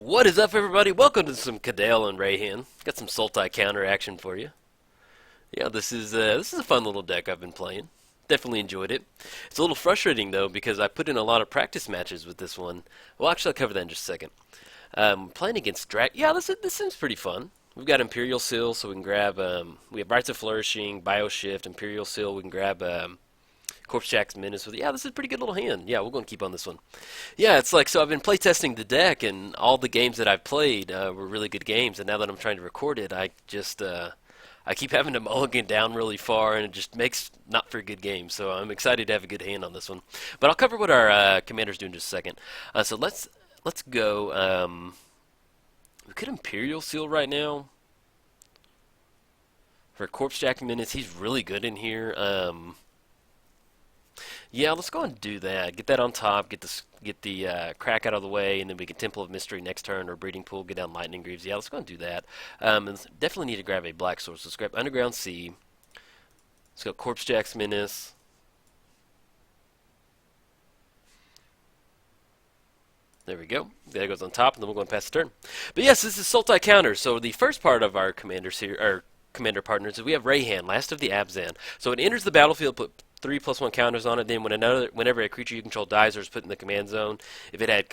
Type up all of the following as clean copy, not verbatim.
What is up, everybody? Welcome to some Kydele and Reyhan. Got some Sultai counter action for you. Yeah, this is a fun little deck I've been playing. Definitely enjoyed it. It's a little frustrating though because I put in a lot of practice matches with this one. Well, actually, I'll cover that in just a second. Playing against Drag. Yeah, this seems pretty fun. We've got Imperial Seal, so we can grab. We have Rites of Flourishing, Bioshift, Imperial Seal. We can grab Corpse Jack's Menace with. Yeah, this is a pretty good little hand. Yeah, we're going to keep on this one. Yeah, it's like so. I've been playtesting the deck, and all the games that I've played were really good games. And now that I'm trying to record it, I keep having to mulligan down really far, and it just makes not for a good game. So I'm excited to have a good hand on this one. But I'll cover what our commanders do in just a second. So let's go. We could Imperial Seal right now for Corpse Jack Menace. He's really good in here. Yeah, let's go and do that. Get that on top. Get the crack out of the way, and then we can Temple of Mystery next turn or Breeding Pool. Get down Lightning Greaves. Yeah, let's go and do that. And definitely need to grab a black source. Let's grab Underground Sea. Let's go Corpse Jack's Menace. There we go. That goes on top, and then we'll go and pass the turn. But yes, this is Sultai Counter. So the first part of our commanders here, our commander partners, is we have Reyhan, last of the Abzan. So it enters the battlefield, put 3+1 counters on it. Then whenever a creature you control dies or is put in the command zone, if it had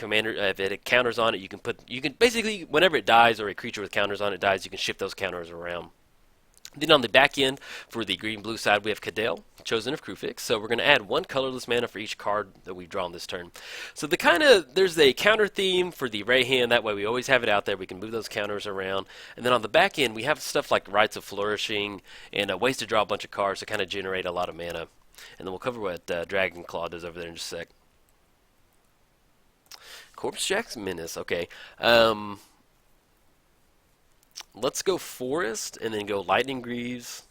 counters on it, you can basically whenever it dies or a creature with counters on it dies, you can shift those counters around. Then on the back end, for the green-blue side, we have Kydele, chosen of Kruphix. So we're going to add one colorless mana for each card that we've drawn this turn. So there's a counter theme for the Reyhan. That way we always have it out there. We can move those counters around. And then on the back end, we have stuff like Rites of Flourishing and ways to draw a bunch of cards to kind of generate a lot of mana. And then we'll cover what Dragonclaw does over there in just a sec. Corpse Jack's Menace. Okay. Let's go Forest and then go Lightning Greaves.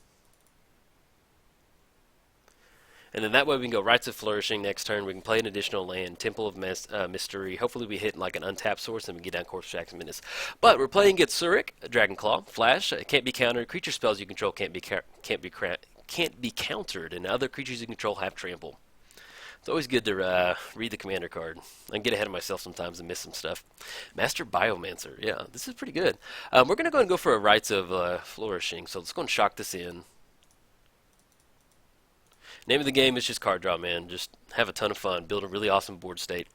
And then that way we can go Rites of Flourishing next turn. We can play an additional land, Temple of Mystery. Hopefully we hit like an untapped source and we get down Corpse Jack's Menace. But we're playing against Surrak Dragonclaw, Flash. It can't be countered. Creature spells you control can't be countered, and other creatures you control have trample. It's always good to read the commander card. I can get ahead of myself sometimes and miss some stuff. Master Biomancer. Yeah, this is pretty good. We're going to go and go for a Rites of Flourishing. So let's go and shock this in. Name of the game is just card draw, man. Just have a ton of fun. Build a really awesome board state.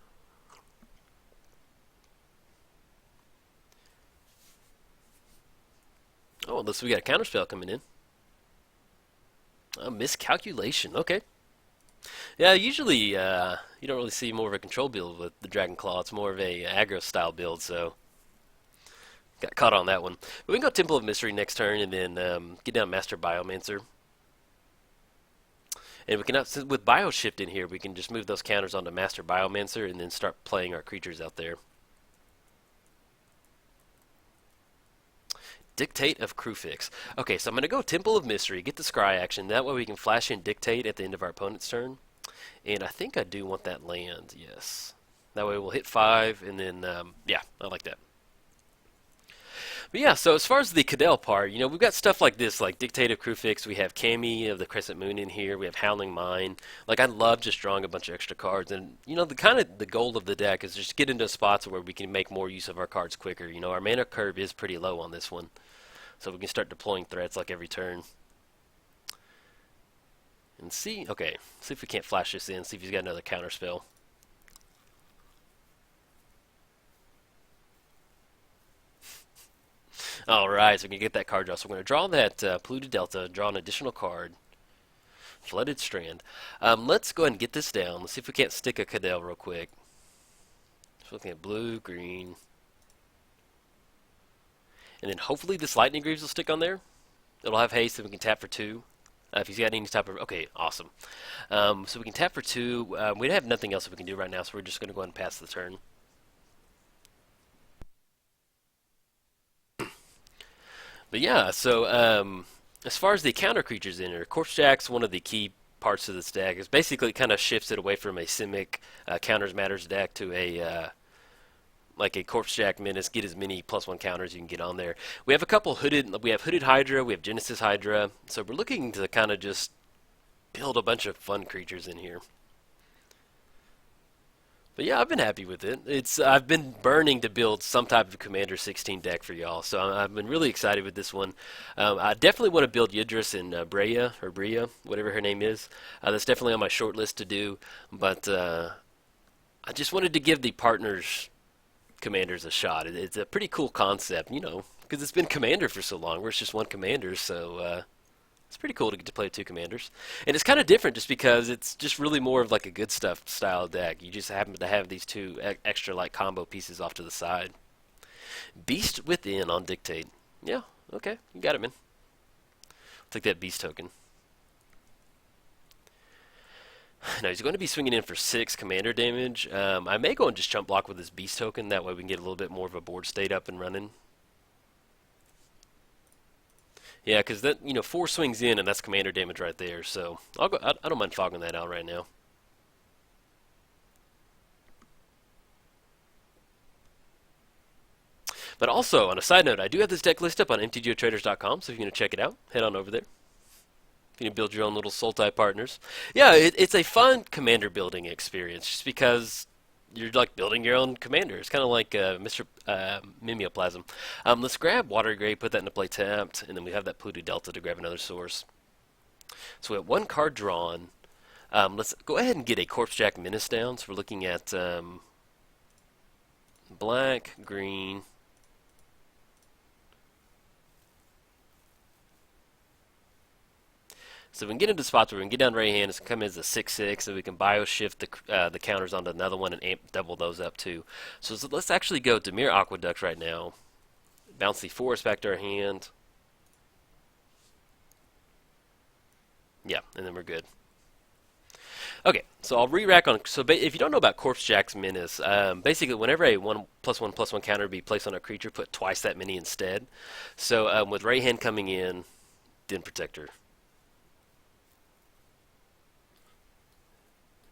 Oh, unless we got a counterspell coming in. Miscalculation. Okay. Yeah, usually you don't really see more of a control build with the Dragonclaw. It's more of a aggro style build, so got caught on that one. But we can go Temple of Mystery next turn and then get down Master Biomancer. And we can with Bioshift in here, we can just move those counters onto Master Biomancer and then start playing our creatures out there. Dictate of Kruphix. Okay, so I'm going to go Temple of Mystery, get the Scry action. That way we can flash in Dictate at the end of our opponent's turn. And I think I do want that land, yes. That way we'll hit 5, and then, yeah, I like that. But yeah, so as far as the Kydele part, we've got stuff like this, like Dictate of Kruphix. We have Kami of the Crescent Moon in here. We have Howling Mine. Like, I love just drawing a bunch of extra cards. And, the goal of the deck is just get into spots where we can make more use of our cards quicker. Our mana curve is pretty low on this one. So we can start deploying threats like every turn. And see if we can't flash this in, see if he's got another counter spell. Alright, so we can get that card draw. So we're going to draw that Polluted Delta, draw an additional card. Flooded Strand. Let's go ahead and get this down. Let's see if we can't stick a Kydele real quick. Just looking at blue, green. And then hopefully this Lightning Greaves will stick on there. It'll have haste and we can tap for 2. If he's got any type of... Okay, awesome. So we can tap for 2. We have nothing else that we can do right now, so we're just going to go ahead and pass the turn. But yeah, so as far as the counter creatures in here, Corpse Jack's one of the key parts of this deck. It basically kind of shifts it away from a Simic Counters Matters deck to a... like a Corpse Jack Menace, get as many +1 counters you can get on there. We have a couple we have Hooded Hydra, we have Genesis Hydra, so we're looking to kind of just build a bunch of fun creatures in here. But yeah, I've been happy with it. I've been burning to build some type of Commander 16 deck for y'all, so I've been really excited with this one. I definitely want to build Yidris and Brea, whatever her name is. That's definitely on my short list to do. But I just wanted to give the partners commanders a shot. It's a pretty cool concept, because it's been Commander for so long, where it's just one commander. So it's pretty cool to get to play two commanders. And it's kind of different just because it's just really more of like a good stuff style deck. You just happen to have these two extra like combo pieces off to the side. Beast Within on Dictate. Yeah, okay, you got it, man. Take that beast token. Now he's going to be swinging in for 6 commander damage. I may go and just jump block with this beast token. That way we can get a little bit more of a board state up and running. Yeah, because that 4 swings in and that's commander damage right there. So I'll go. I don't mind fogging that out right now. But also, on a side note, I do have this deck list up on MTGOTraders.com, so if you're going to check it out, head on over there. You can build your own little Sultai partners. Yeah, it's a fun commander building experience just because you're like building your own commander. It's kind of like Mr. Mimeoplasm. Let's grab Water Grave, put that into play tapped, and then we have that Pluto Delta to grab another source. So we have 1 card drawn. Let's go ahead and get a Corpsejack Menace down. So we're looking at black, green. So we can get into spots where we can get down Reyhan, it's going to come in as a 6/6, and we can bioshift the counters onto another one and double those up too. So let's actually go Dimir Aqueduct right now. Bounce the Forest back to our hand. Yeah, and then we're good. Okay, so I'll re-rack on. So if you don't know about Corpsejack's Menace, basically whenever a 1/1/1 counter be placed on a creature, put twice that many instead. So with Reyhan coming in, Den Protector.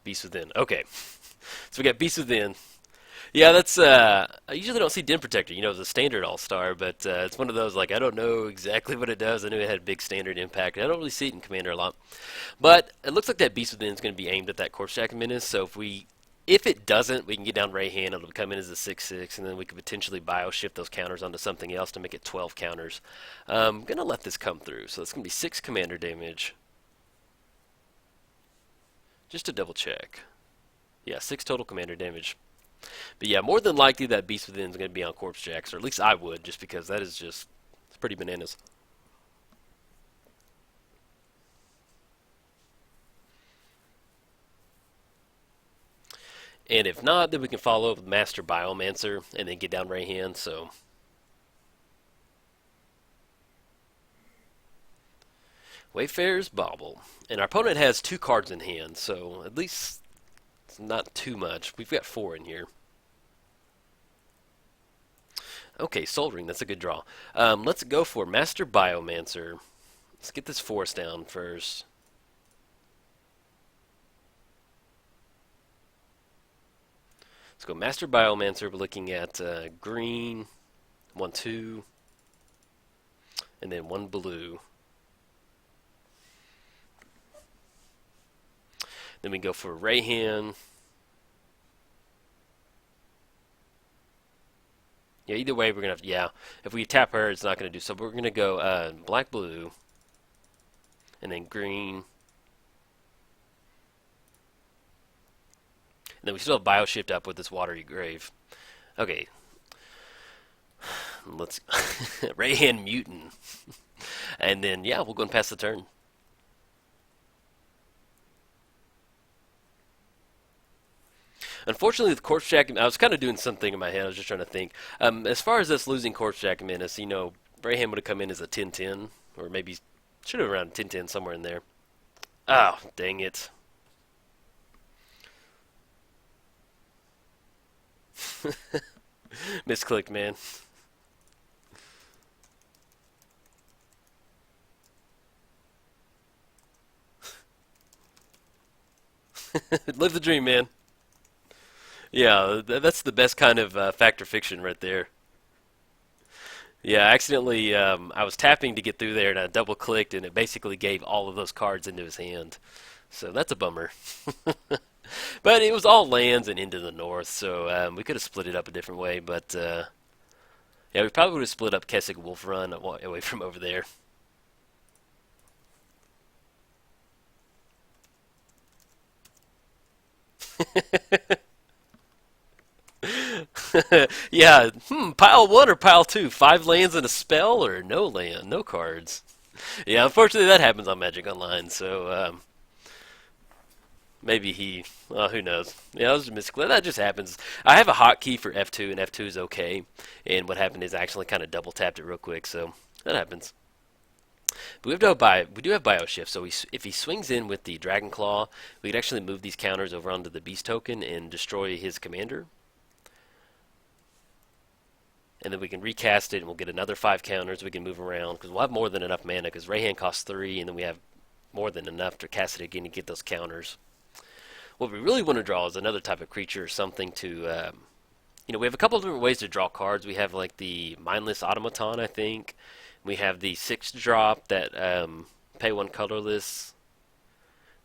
Beast Within. Okay. So we got Beast Within. Yeah, that's I usually don't see Den Protector, as a standard all-star, but it's one of those like I don't know exactly what it does. I knew it had big standard impact. I don't really see it in Commander a lot. But it looks like that Beast Within is going to be aimed at that Corpsejack Menace, so if it doesn't, we can get down Reyhan, it'll come in as a 6/6, and then we could potentially bioshift those counters onto something else to make it 12 counters. I'm going to let this come through, so it's going to be 6 commander damage. Just to double check. Yeah, 6 total commander damage. But yeah, more than likely that Beast Within is going to be on Corpsejacks, or at least I would, just because that is just it's pretty bananas. And if not, then we can follow up with Master Biomancer and then get down Reyhan. So Wayfarer's Bauble. And our opponent has 2 cards in hand, so at least it's not too much. We've got 4 in here. Okay, Soul Ring, that's a good draw. Let's go for Master Biomancer. Let's get this forest down first. Let's go Master Biomancer. We're looking at green, 1, 2, and then 1 blue. Then we go for Reyhan. Yeah, either way, we're going to have to, yeah, if we tap her, it's not going to do so. But we're going to go black, blue, and then green. And then we still have Bioshift up with this Watery Grave. Okay. Let's Reyhan Mutant. And then, yeah, we'll go and pass the turn. Unfortunately, with Corpsejack, I was kind of doing something in my head. I was just trying to think. As far as us losing Corpsejack Menace, Reyhan would have come in as a 10/10, or maybe should have around 10/10 somewhere in there. Oh, dang it. Misclicked, man. Live the dream, man. Yeah, that's the best kind of fact or fiction right there. Yeah, accidentally, I was tapping to get through there, and I double clicked, and it basically gave all of those cards into his hand. So that's a bummer. But it was all lands and into the north, so we could have split it up a different way. But yeah, we probably would have split up Keswick Wolf Run away from over there. Yeah, pile one or pile two? 5 lands and a spell, or no land, no cards? Yeah, unfortunately that happens on Magic Online, so maybe he, who knows? Yeah, that was a misclick. That just happens. I have a hotkey for F2, and F2 is okay. And what happened is I actually kind of double tapped it real quick, so that happens. But we do have Bioshift, so if he swings in with the Dragonclaw, we could actually move these counters over onto the Beast token and destroy his commander. And then we can recast it, and we'll get another 5 counters. We can move around, because we'll have more than enough mana, because Reyhan costs 3, and then we have more than enough to cast it again and get those counters. What we really want to draw is another type of creature or something to, we have a couple of different ways to draw cards. We have like the Mindless Automaton, I think. We have the 6-drop that pay 1 colorless,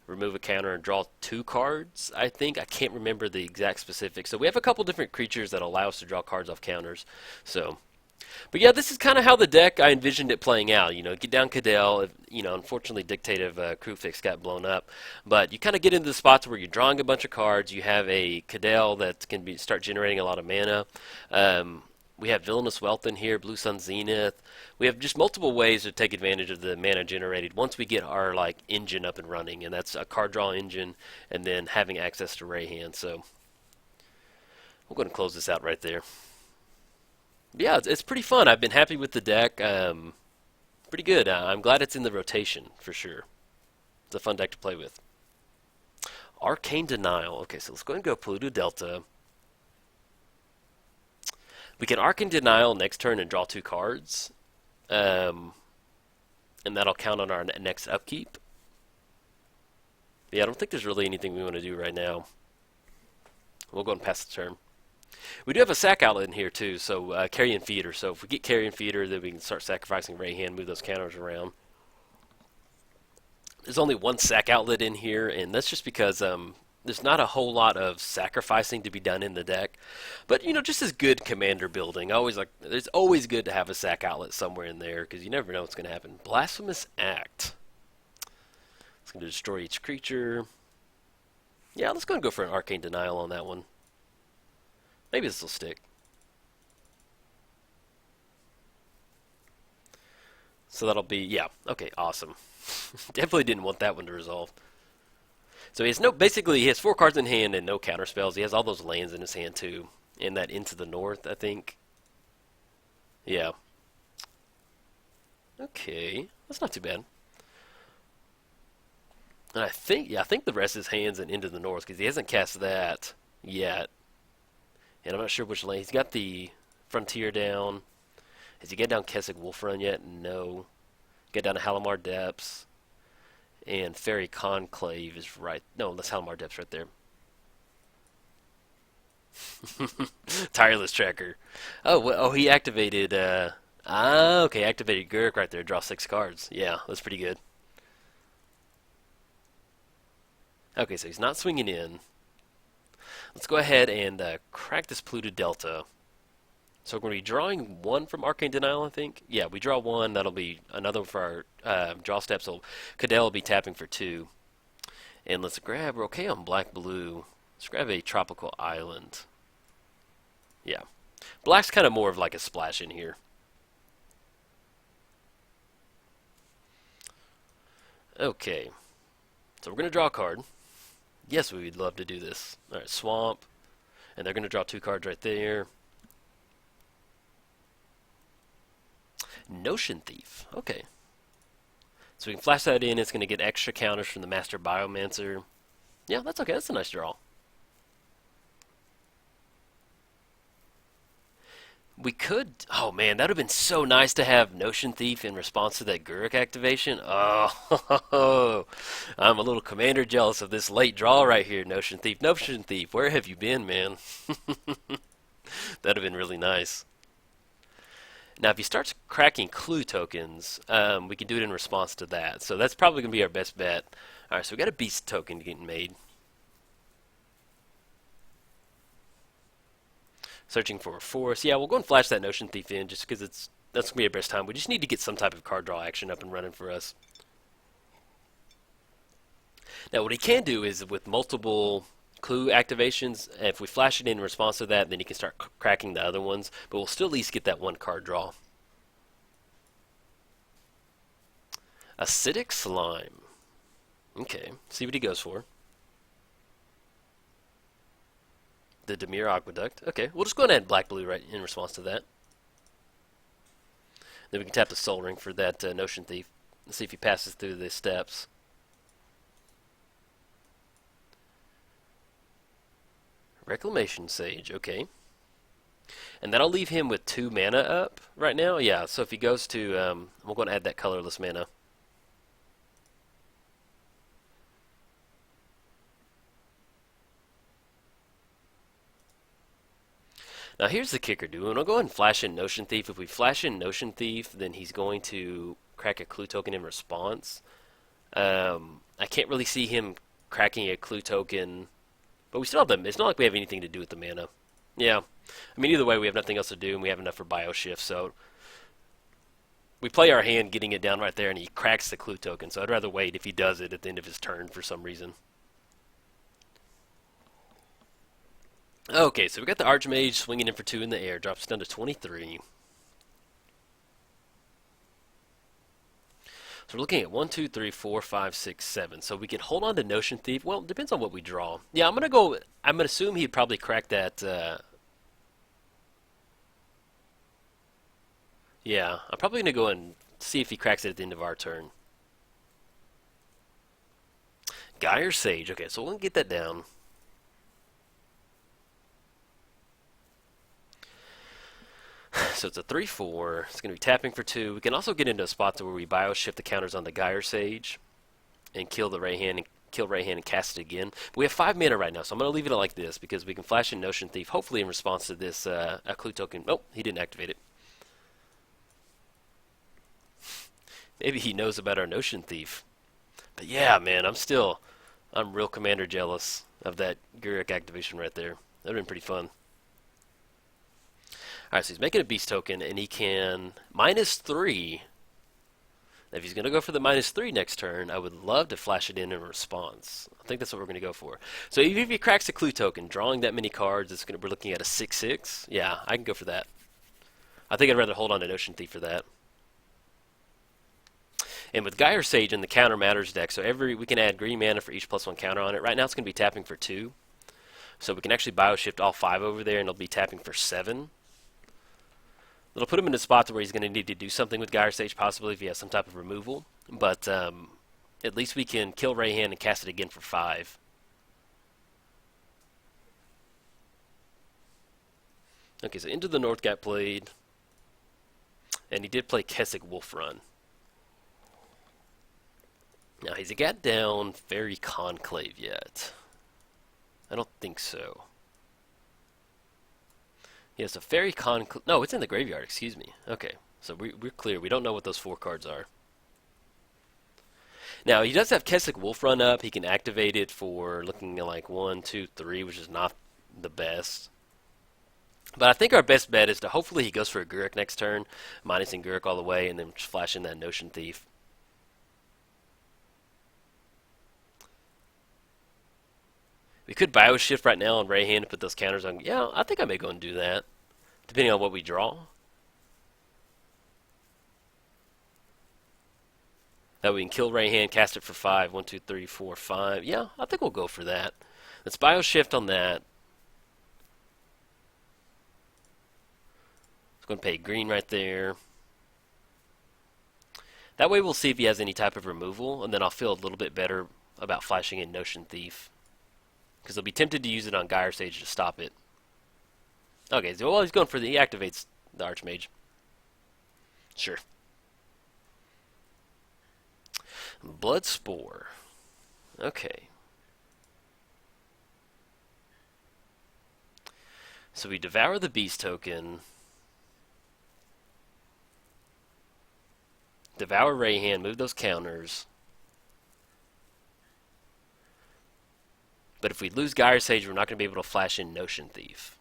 remove a counter, and draw 2 cards, I think. I can't remember the exact specifics. So we have a couple different creatures that allow us to draw cards off counters. So, but yeah, this is kind of how the deck, I envisioned it playing out. Get down Kydele. Unfortunately, Dictative Crewfix got blown up. But you kind of get into the spots where you're drawing a bunch of cards. You have a Kydele that can start generating a lot of mana. We have Villainous Wealth in here, Blue Sun Zenith. We have just multiple ways to take advantage of the mana generated once we get our engine up and running, and that's a card draw engine, and then having access to Reyhan. So we're going to close this out right there. Yeah, it's pretty fun. I've been happy with the deck. Pretty good. I'm glad it's in the rotation for sure. It's a fun deck to play with. Arcane Denial. Okay, so let's go ahead and go Polluted Delta. We can Arcane Denial next turn and draw 2 cards. And that'll count on our next upkeep. Yeah, I don't think there's really anything we want to do right now. We'll go and pass the turn. We do have a sack outlet in here too, so Carrion Feeder. So if we get Carrion Feeder, then we can start sacrificing Reyhan, move those counters around. There's only 1 sack outlet in here, and that's just because there's not a whole lot of sacrificing to be done in the deck. But, just as good commander building, it's always good to have a sack outlet somewhere in there, because you never know what's going to happen. Blasphemous Act. It's going to destroy each creature. Yeah, let's go and go for an Arcane Denial on that one. Maybe this will stick. So that'll be, yeah, okay, awesome. Definitely didn't want that one to resolve. So basically he has 4 cards in hand and no counter spells. He has all those lands in his hand too. And that Into the North, I think. Yeah. Okay, that's not too bad. And I think the rest is hands and Into the North, because he hasn't cast that yet. And I'm not sure which lane. He's got the Frontier down. Has he get down Keswick Wolf Run yet? No. Get down to Halimar Depths. And Fairy Conclave is right. No, that's Halimar Depths right there. Tireless Tracker. Oh, he activated. Okay, activated Gurk right there. Draw 6 cards. Yeah, that's pretty good. Okay, so he's not swinging in. Let's go ahead and crack this Polluted Delta. So we're going to be drawing 1 from Arcane Denial, I think. Yeah, we draw 1. That'll be another for our draw step. So Kydele will be tapping for 2. And let's grab, we're okay on black-blue. Let's grab a Tropical Island. Yeah. Black's kind of more of like a splash in here. Okay. So we're going to draw a card. Yes, we would love to do this. Alright, Swamp. And they're going to draw 2 cards right there. Notion Thief. Okay. So we can flash that in. It's going to get extra counters from the Master Biomancer. Yeah, that's okay. That's a nice draw. We could... Oh, man, that would have been so nice to have Notion Thief in response to that Guruk activation. Oh, I'm a little commander jealous of this late draw right here, Notion Thief. Notion Thief, where have you been, man? That would have been really nice. Now, if he starts cracking clue tokens, we can do it in response to that. So that's probably going to be our best bet. Alright, so we got a beast token getting made. Searching for a forest. Yeah, we'll go and flash that Notion Thief in just because that's going to be our best time. We just need to get some type of card draw action up and running for us. Now, what he can do is with multiple clue activations, if we flash it in response to that, then he can start cracking the other ones, but we'll still at least get that one card draw. Acidic Slime. Okay, see what he goes for. The Demir Aqueduct. Okay, we'll just go ahead and add black-blue right in response to that. Then we can tap the Soul Ring for that Notion Thief. Let's see if he passes through the steps. Reclamation Sage, okay. And that'll leave him with 2 mana up right now. Yeah, so if he goes to, we're going to add that colorless mana. Now here's the kicker, dude. When I'll go ahead and flash in Notion Thief, if we flash in Notion Thief, then he's going to crack a clue token in response. I can't really see him cracking a clue token, but we still have them. It's not like we have anything to do with the mana. Yeah, I mean either way, we have nothing else to do, and we have enough for Bioshift. So we play our hand, getting it down right there, and he cracks the clue token. So I'd rather wait if he does it at the end of his turn for some reason. Okay, so we got the Archmage swinging in for 2 in the air. Drops down to 23. So we're looking at 1, 2, 3, 4, 5, 6, 7. So we can hold on to Notion Thief. Well, it depends on what we draw. Yeah, I'm going to assume he'd probably crack that. Yeah, I'm probably going to go and see if he cracks it at the end of our turn. Gyre Sage. Okay, so we'll get that down. So it's a 3/4. It's going to be tapping for 2. We can also get into a spot to where we bioshift the counters on the Gyre Sage and kill the Reyhan and cast it again. But we have 5 mana right now, so I'm going to leave it like this because we can flash in Notion Thief, hopefully in response to this a clue token. Oh, he didn't activate it. Maybe he knows about our Notion Thief. But yeah, man, I'm real commander jealous of that Guruk activation right there. That would have been pretty fun. Alright, so he's making a beast token, and he can -3. Now, if he's going to go for the -3 next turn, I would love to flash it in response. I think that's what we're going to go for. So even if he cracks a clue token, drawing that many cards, we're looking at a 6/6. Yeah, I can go for that. I think I'd rather hold on to Notion Thief for that. And with Gyre Sage in the Counter Matters deck, so we can add green mana for each +1 counter on it. Right now it's going to be tapping for 2. So we can actually bioshift all 5 over there, and it'll be tapping for 7. It'll put him in a spot where he's going to need to do something with Gyre Sage, possibly if he has some type of removal. But at least we can kill Reyhan and cast it again for 5. Okay, so Into the North got played. And he did play Kessig Wolfrun. Now, has he got down Fairy Conclave yet? I don't think so. Yeah, so Fairy Conclave... No, it's in the graveyard, excuse me. Okay, so we're clear. We don't know what those 4 cards are. Now, he does have Kessig Wolfrun up. He can activate it for looking at like 1, 2, 3, which is not the best. But I think our best bet is to hopefully he goes for a Guruk next turn, minusing Guruk all the way, and then just flash in that Notion Thief. We could Bioshift right now on Reyhan to put those counters on. Yeah, I think I may go and do that, depending on what we draw. That we can kill Reyhan, cast it for 5. 1, 2, 3, 4, 5. Yeah, I think we'll go for that. Let's Bioshift on that. It's going to pay green right there. That way we'll see if he has any type of removal, and then I'll feel a little bit better about flashing in Notion Thief. Because they'll be tempted to use it on Gyre Sage to stop it. Okay, so well, he's going for he activates the Archmage. Sure. Bloodspore. Okay. So we devour the beast token. Devour Reyhan, move those counters. But if we lose Gyre Sage, we're not going to be able to flash in Notion Thief.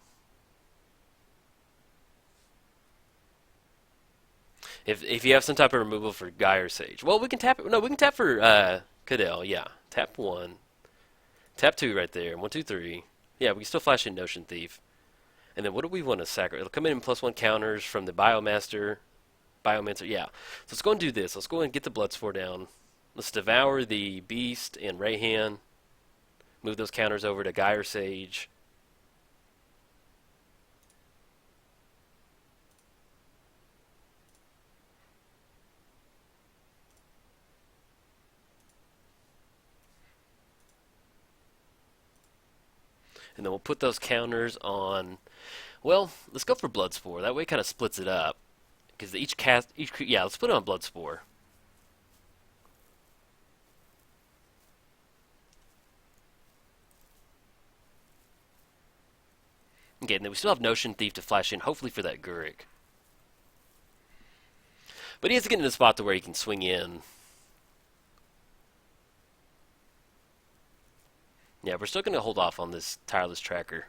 If you have some type of removal for Gyre Sage, well, we can tap it. No, we can tap for Kydele. Yeah, tap one, tap two right there. One, two, three. Yeah, we can still flash in Notion Thief. And then what do we want to sacrifice? It'll come in +1 counters from the Biomancer. Yeah. So let's go and do this. Let's go and get the Bloodspore down. Let's devour the Beast and Reyhan. Move those counters over to Gyre Sage. And then we'll put those counters on. Well, let's go for Bloodspore. That way it kind of splits it up. Because yeah, let's put it on Bloodspore. Okay, and then we still have Notion Thief to flash in, hopefully for that Guric. But he has to get in a spot to where he can swing in. Yeah, we're still going to hold off on this Tireless Tracker.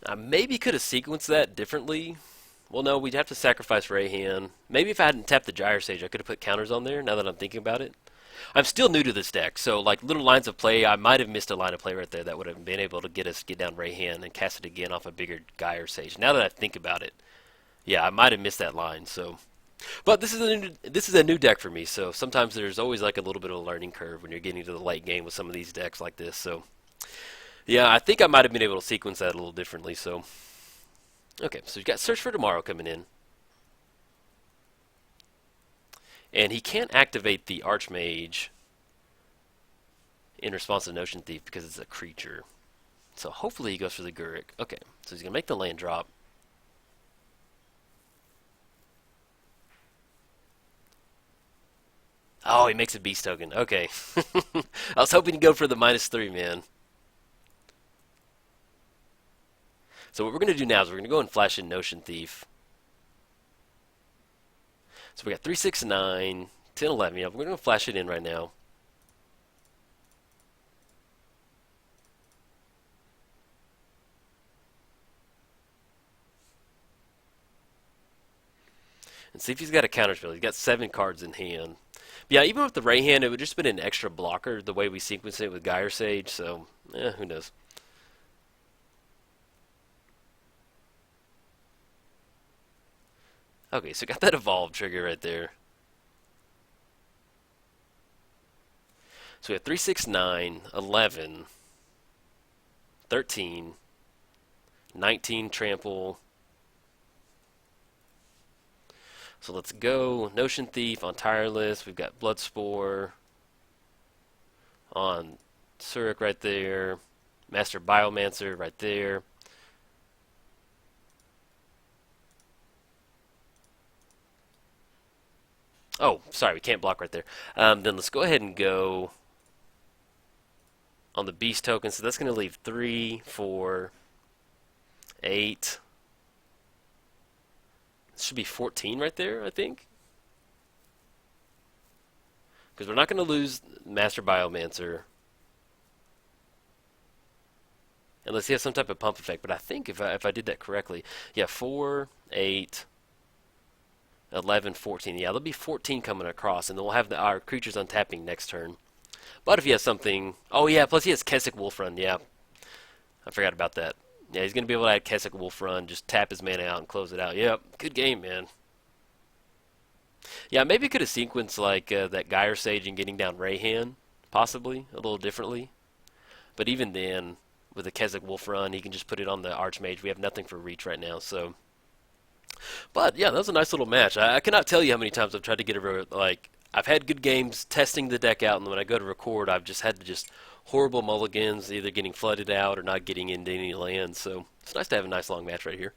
I maybe could have sequenced that differently. Well, no, we'd have to sacrifice Reyhan. Maybe if I hadn't tapped the Gyre Sage, I could have put counters on there, now that I'm thinking about it. I'm still new to this deck, so like little lines of play, I might have missed a line of play right there that would have been able to get us get down Reyhan and cast it again off a bigger Gyre Sage. Now that I think about it, yeah, I might have missed that line. So, but this is a new deck for me, so sometimes there's always like a little bit of a learning curve when you're getting to the late game with some of these decks like this. So, yeah, I think I might have been able to sequence that a little differently. So, okay, so you've got Search for Tomorrow coming in. And he can't activate the Archmage in response to Notion Thief because it's a creature. So hopefully he goes for the Guric. Okay, so he's going to make the land drop. Oh, he makes a Beast token. Okay. I was hoping to go for the -3, man. So what we're going to do now is we're going to go and flash in Notion Thief. So we got 3, 6, 9, 10, 11. Yeah, we're going to flash it in right now. And see if he's got a counterspell. He's got 7 cards in hand. But yeah, even with the Reyhan, it would just been an extra blocker the way we sequenced it with Gyre Sage. So, who knows. Okay, so got that evolve trigger right there. So we have 3, 6, 9, 11, 13, 19 trample. So let's go Notion Thief on Tireless. We've got Bloodspore on Surrak right there. Master Biomancer right there. Oh, sorry, we can't block right there. Then let's go ahead and go on the Beast token. So that's going to leave 3, 4, 8. This should be 14 right there, I think. Because we're not going to lose Master Biomancer. Unless he has some type of pump effect. But I think if I did that correctly, yeah, 4, 8, 11, 14. Yeah, there'll be 14 coming across, and then we'll have our creatures untapping next turn. But if he has something... Oh, yeah, plus he has Kessig Wolfrun. Yeah, I forgot about that. Yeah, he's going to be able to add Kessig Wolfrun, just tap his mana out and close it out. Yep, good game, man. Yeah, maybe could have sequenced like that Gyre Sage and getting down Reyhan, possibly, a little differently. But even then, with the Kessig Wolfrun, he can just put it on the Archmage. We have nothing for reach right now, so... But yeah, that was a nice little match. I cannot tell you how many times I've tried to get over like I've had good games testing the deck out, and when I go to record, I've just had to just horrible mulligans, either getting flooded out or not getting into any land. So it's nice to have a nice long match right here.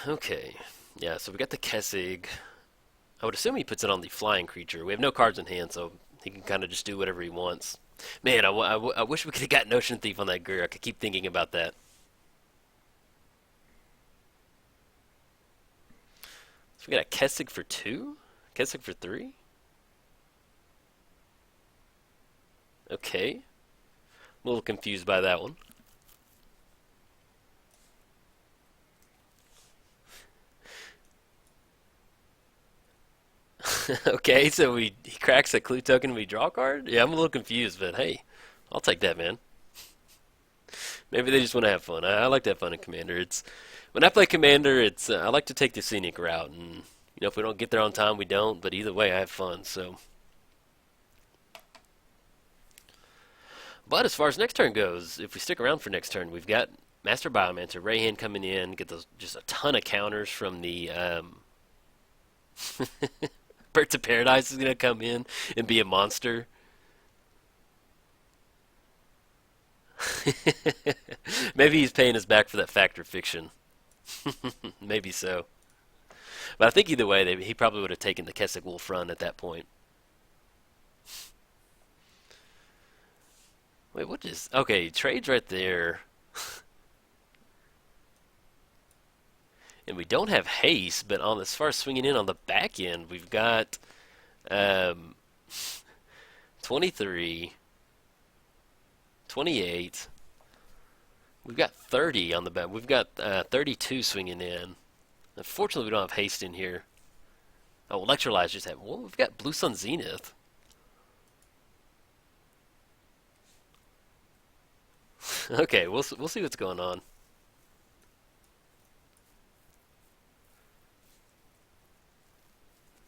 Okay, yeah. So we got the Kessig. I would assume he puts it on the flying creature. We have no cards in hand, so he can kind of just do whatever he wants. Man, I wish we could have got Notion Thief on that Gurk. I keep thinking about that. So we got a Kessig for 2? Kessig for 3? Okay. A little confused by that one. Okay, so he cracks a clue token and we draw a card? Yeah, I'm a little confused, but hey, I'll take that, man. Maybe they just want to have fun. I like to have fun in Commander. It's when I play Commander, it's I like to take the scenic route, and if we don't get there on time, we don't. But either way, I have fun. So, but as far as next turn goes, if we stick around for next turn, we've got Master Biomancer, Reyhan coming in, get those just a ton of counters from the Birds of Paradise is gonna come in and be a monster. Maybe he's paying us back for that fact or fiction. Maybe so. But I think either way, he probably would have taken the Kessig Wolf run at that point. Wait, what is... Okay, trades right there. And we don't have haste, but on as far as swinging in on the back end, we've got um, 23, 28. We've got 30 on the back. We've got 32 swinging in. Unfortunately, we don't have haste in here. Oh, Electrolyze just have... Well, we've got Blue Sun Zenith. Okay, we'll see what's going on.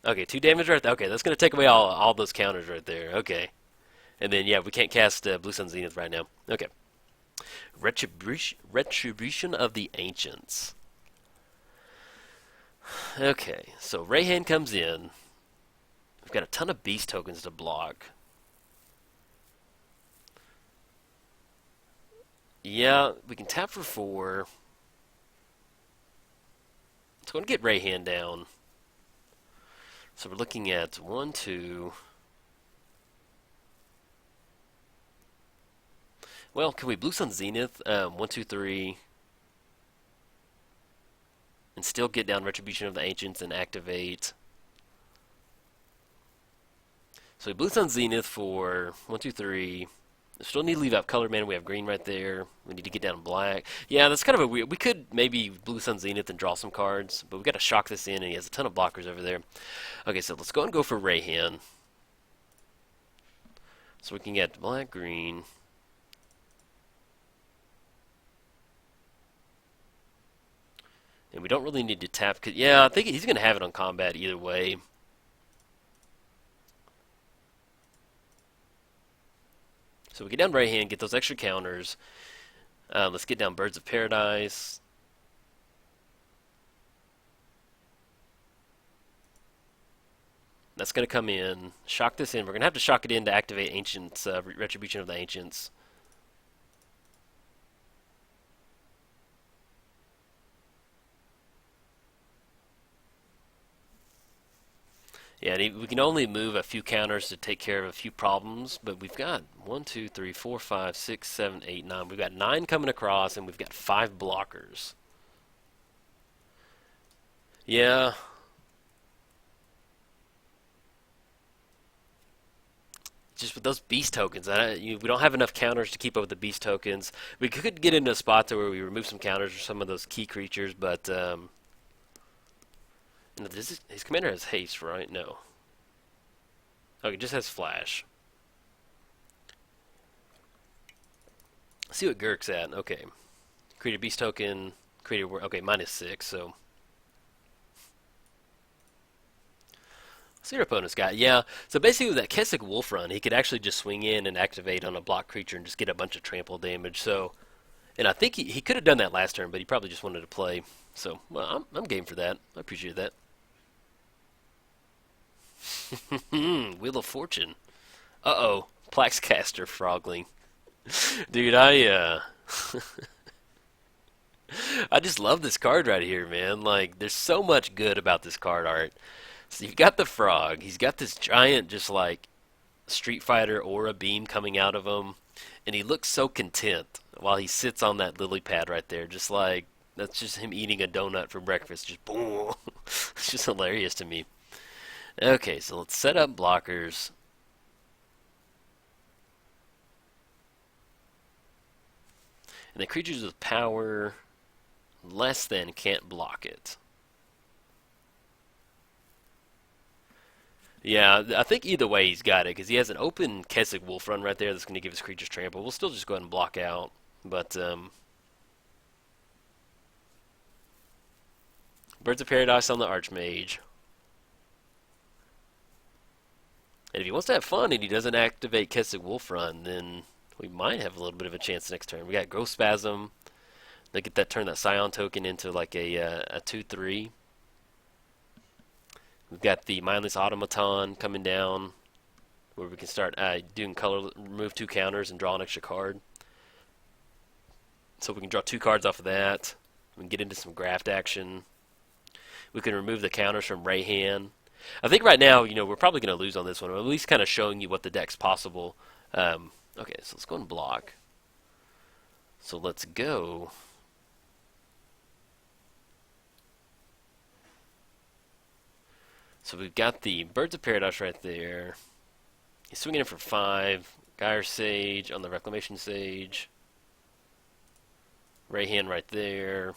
Okay, 2 damage right there. Okay, that's gonna take away all those counters right there. Okay, and then yeah, we can't cast Blue Sun Zenith right now. Okay, Retribution of the Ancients. Okay, so Reyhan comes in. We've got a ton of beast tokens to block. Yeah, we can tap for 4. Let's go and get Reyhan down. So we're looking at 1, 2. Well, can we Blue Sun Zenith? 1, 2, 3. And still get down Retribution of the Ancients and activate. So we Blue Sun Zenith for 1, 2, 3. Still need to leave out color mana. We have green right there. We need to get down black. Yeah, that's kind of a weird. We could maybe Blue Sun Zenith and draw some cards, but we got to shock this in, and he has a ton of blockers over there. Okay, so let's go and go for Reyhan. So we can get black, green. And we don't really need to tap. Cause, yeah, I think he's going to have it on combat either way. So we get down Reyhan, get those extra counters. Let's get down Birds of Paradise. That's going to come in. Shock this in. We're going to have to shock it in to activate Ancients, Retribution of the Ancients. Yeah, and we can only move a few counters to take care of a few problems, but we've got 1, 2, 3, 4, 5, 6, 7, 8, 9. We've got 9 coming across, and we've got 5 blockers. Yeah. Just with those beast tokens, we don't have enough counters to keep up with the beast tokens. We could get into a spot to where we remove some counters for some of those key creatures, but his commander has haste, right? No. Okay, it just has flash. Let's see what Gurk's at. Okay. Create a beast token. Okay, -6, so. Let's see what our opponent's got. Yeah, so basically with that Kessig Wolf run, he could actually just swing in and activate on a block creature and just get a bunch of trample damage. So, and I think he could have done that last turn, but he probably just wanted to play. So, well, I'm game for that. I appreciate that. Wheel of Fortune. Uh-oh. Plaxcaster Frogling. Dude, I just love this card right here, man. Like, there's so much good about this card art. So you've got the frog. He's got this giant, just like, Street Fighter aura beam coming out of him. And he looks so content while he sits on that lily pad right there. Just like, that's just him eating a donut for breakfast. Just boom. It's just hilarious to me. Okay, so let's set up blockers. And the creatures with power less than can't block it. Yeah, I think either way he's got it, because he has an open Keswick Wolf Run right there that's going to give his creatures trample. We'll still just go ahead and block out, but Birds of Paradise on the Archmage. And if he wants to have fun and he doesn't activate Keswick Wolf Run, then we might have a little bit of a chance next turn. We got Growth Spasm. They get that, turn that Scion token into like a 2/3. We've got the Mindless Automaton coming down, where we can start doing color, remove 2 counters and draw an extra card. So we can draw 2 cards off of that. We can get into some graft action. We can remove the counters from Reyhan. I think right now, we're probably going to lose on this one. I'm at least kind of showing you what the deck's possible. Okay, so let's go and block. So let's go. So we've got the Birds of Paradise right there. He's swinging in for 5. Gyre Sage on the Reclamation Sage. Reyhan right there.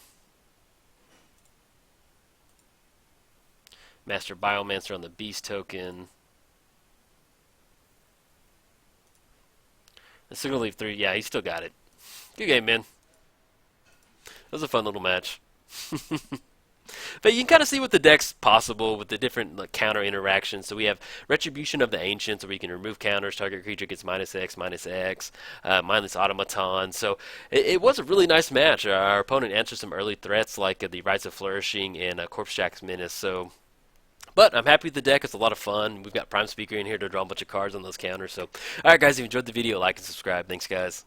Master Biomancer on the Beast token. The Signal Leaf 3, yeah, he still got it. Good game, man. That was a fun little match. But you can kind of see what the deck's possible with the different counter interactions. So we have Retribution of the Ancients, where you can remove counters, target creature gets -X, -X, Mindless Automaton. So it was a really nice match. Our opponent answered some early threats like the Rites of Flourishing and Corpse Jack's Menace. So, but I'm happy with the deck. It's a lot of fun. We've got Prime Speaker in here to draw a bunch of cards on those counters. So, alright guys, if you enjoyed the video, like and subscribe. Thanks guys.